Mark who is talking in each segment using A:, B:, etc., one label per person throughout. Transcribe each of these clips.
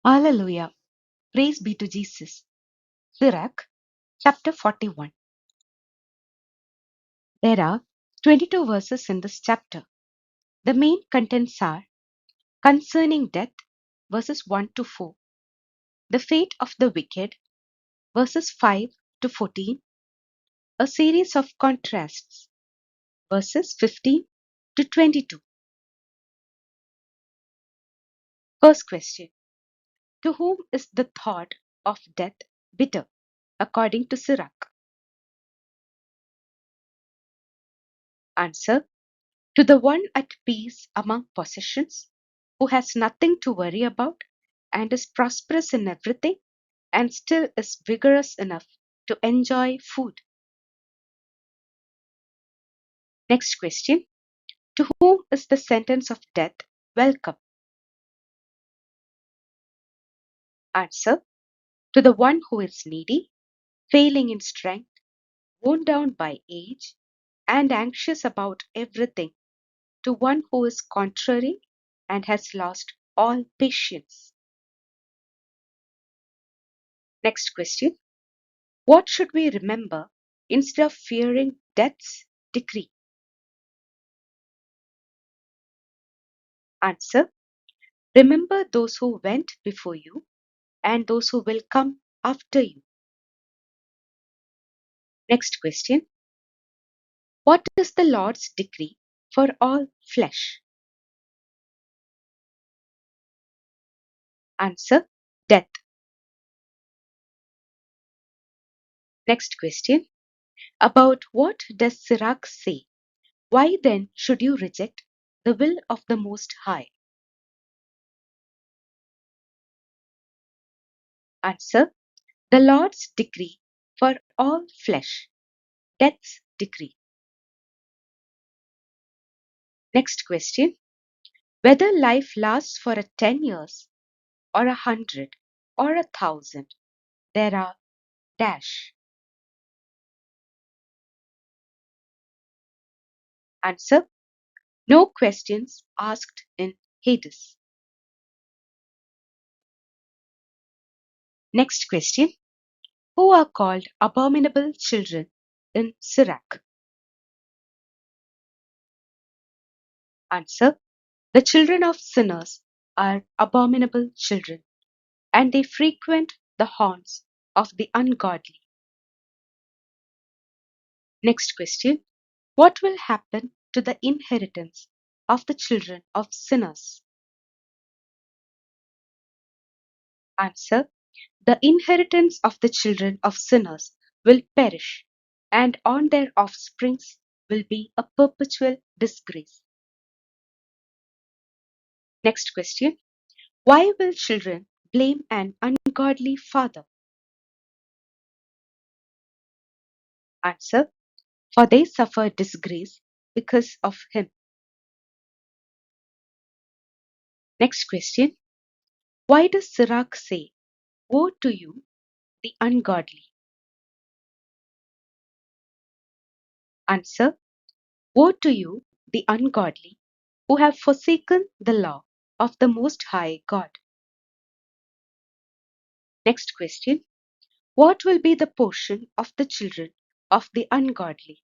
A: Hallelujah. Praise be to Jesus. Sirach, chapter 41. There are 22 verses in this chapter. The main contents are concerning death, verses 1 to 4, the fate of the wicked, verses 5 to 14, a series of contrasts, verses 15 to 22. First question: to whom is the thought of death bitter, according to Sirach? Answer: to the one at peace among possessions, who has nothing to worry about and is prosperous in everything and still is vigorous enough to enjoy food. Next question: to whom is the sentence of death welcome? Answer: to the one who is needy, failing in strength, worn down by age, and anxious about everything, to one who is contrary and has lost all patience. Next question: what should we remember instead of fearing death's decree? Answer: remember those who went before you and those who will come after you. Next question: what is the Lord's decree for all flesh? Answer: death. Next question: about what does Sirach say? Why then should you reject the will of the Most High? Answer: the Lord's decree for all flesh, death's decree. Next question: whether life lasts for 10 years or 100 or 1,000, there are dash. Answer: no questions asked in Hades. Next question: who are called abominable children in Sirach? Answer: the children of sinners are abominable children, and they frequent the haunts of the ungodly. Next question: what will happen to the inheritance of the children of sinners? Answer: the inheritance of the children of sinners will perish, and on their offsprings will be a perpetual disgrace. Next question: why will children blame an ungodly father? Answer: for they suffer disgrace because of him. Next question: why does Sirach say, woe to you, the ungodly? Answer: woe to you, the ungodly, who have forsaken the law of the Most High God. Next question: what will be the portion of the children of the ungodly?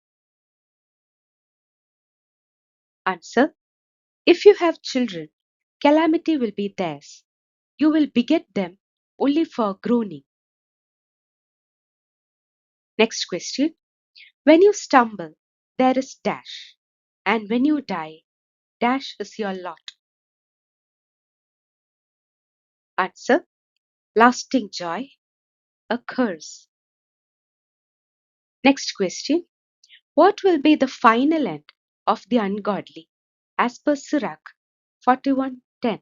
A: Answer: if you have children, calamity will be theirs. You will beget them only for groaning. Next question: when you stumble, there is dash, and when you die, dash is your lot. Answer: lasting joy, a curse. Next question: what will be the final end of the ungodly as per Sirach 41:10?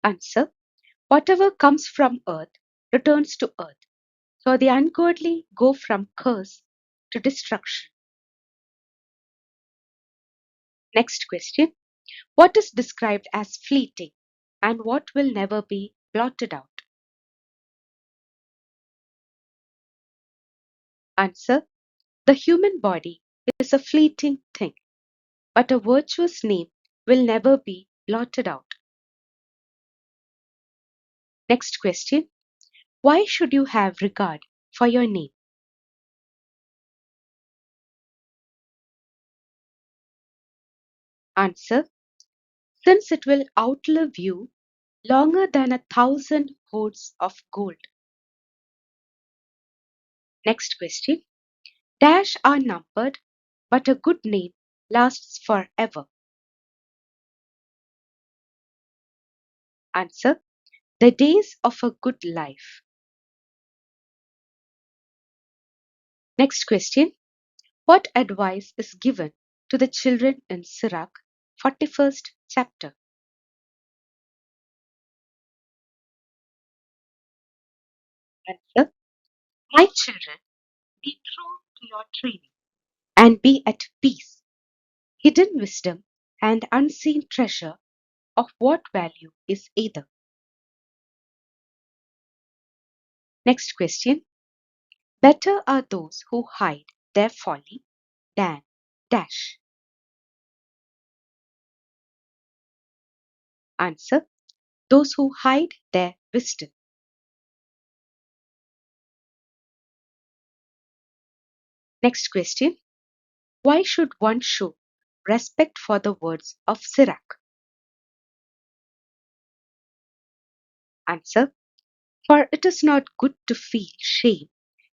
A: Answer: whatever comes from earth returns to earth. So the ungodly go from curse to destruction. Next question: what is described as fleeting and what will never be blotted out? Answer: the human body is a fleeting thing, but a virtuous name will never be blotted out. Next question. Why should you have regard for your name? Answer. Since it will outlive you longer than 1,000 hoards of gold. Next question. Dash are numbered, but a good name lasts forever. Answer. The days of a good life. Next question. What advice is given to the children in Sirach, 41st chapter? Answer. My children, be true to your training and be at peace. Hidden wisdom and unseen treasure of what value is either? Next question. Better are those who hide their folly than dash. Answer. Those who hide their wisdom. Next question. Why should one show respect for the words of Sirach? Answer. For it is not good to feel shame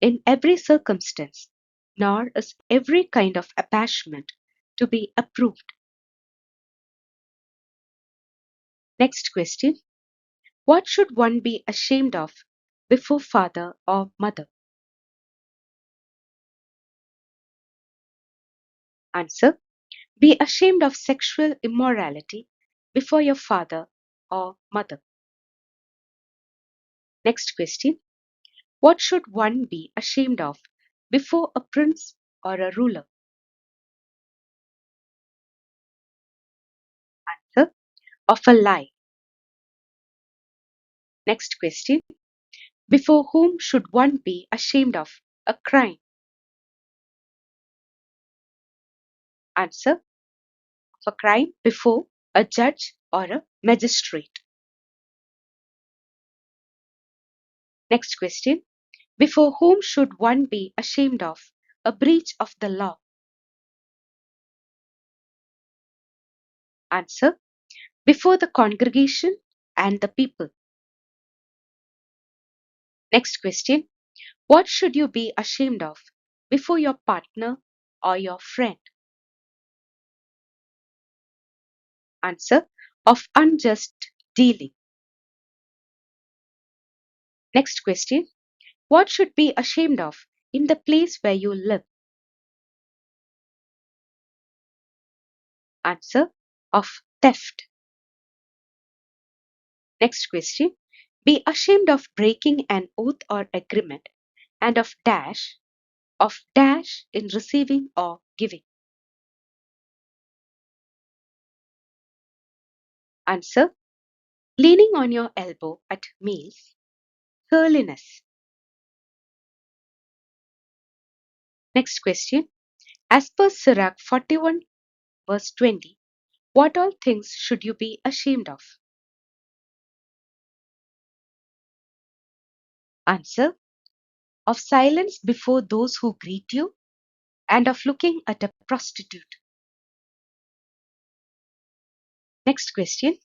A: in every circumstance, nor is every kind of abashment to be approved. Next question. What should one be ashamed of before father or mother? Answer. Be ashamed of sexual immorality before your father or mother. Next question. What should one be ashamed of before a prince or a ruler? Answer. Of a lie. Next question. Before whom should one be ashamed of a crime? Answer. Of a crime before a judge or a magistrate. Next question. Before whom should one be ashamed of a breach of the law? Answer. Before the congregation and the people. Next question. What should you be ashamed of before your partner or your friend? Answer. Of unjust dealing. Next question. What should be ashamed of in the place where you live? Answer. Of theft. Next question. Be ashamed of breaking an oath or agreement and of dash in receiving or giving. Answer. Leaning on your elbow at meals, surliness. Next question. As per Sirach 41 verse 20, what all things should you be ashamed of? Answer. Of silence before those who greet you and of looking at a prostitute. Next question.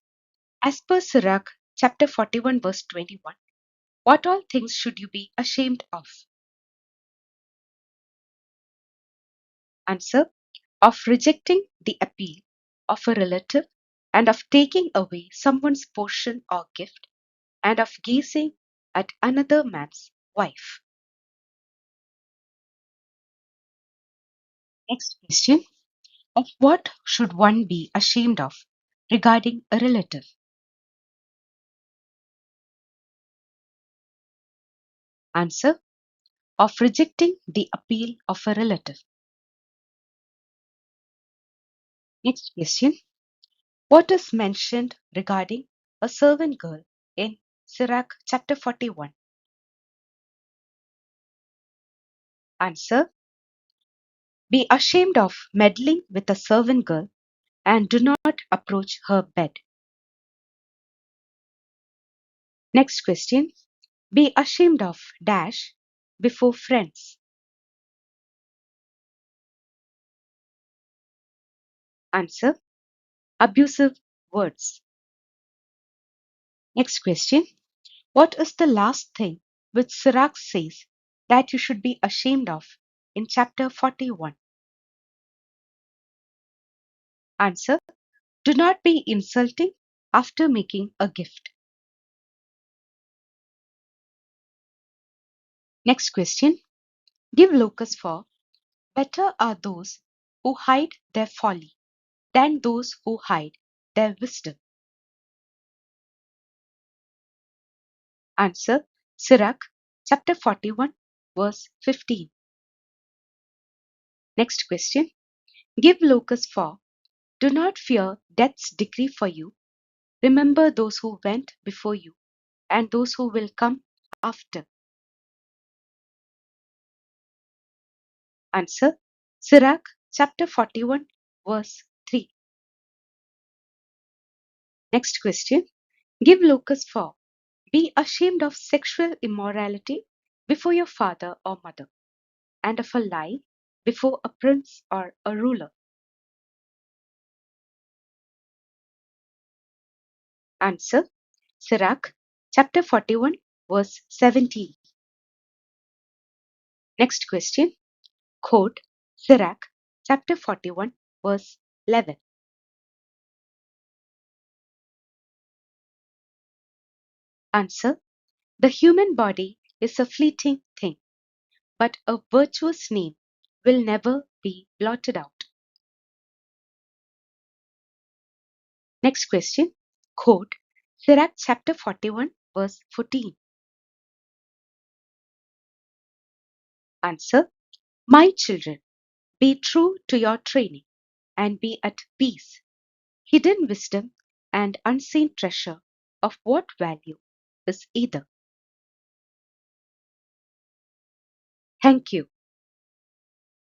A: As per Sirach chapter 41 verse 21, what all things should you be ashamed of? Answer. Of rejecting the appeal of a relative and of taking away someone's portion or gift and of gazing at another man's wife. Next question. Of what should one be ashamed of regarding a relative? Answer. Of rejecting the appeal of a relative. Next question. What is mentioned regarding a servant girl in Sirach chapter 41? Answer. Be ashamed of meddling with a servant girl and do not approach her bed. Next question. Be ashamed of dash before friends. Answer. Abusive words. Next question. What is the last thing which Sirach says that you should be ashamed of in chapter 41? Answer. Do not be insulting after making a gift. Next question. Give locus for better are those who hide their folly than those who hide their wisdom. Answer. Sirach chapter 41 verse 15. Next question. Give locus for do not fear death's decree for you. Remember those who went before you and those who will come after. Answer. Sirach chapter 41 verse 3. Next question. Give locus for be ashamed of sexual immorality before your father or mother, and of a lie before a prince or a ruler. Answer. Sirach chapter 41 verse 17. Next question. Quote Sirach chapter 41 verse 11. Answer. The human body is a fleeting thing, but a virtuous name will never be blotted out. Next question. Quote Sirach chapter 41 verse 14. Answer. My children, be true to your training and be at peace. Hidden wisdom and unseen treasure of what value is either? Thank you.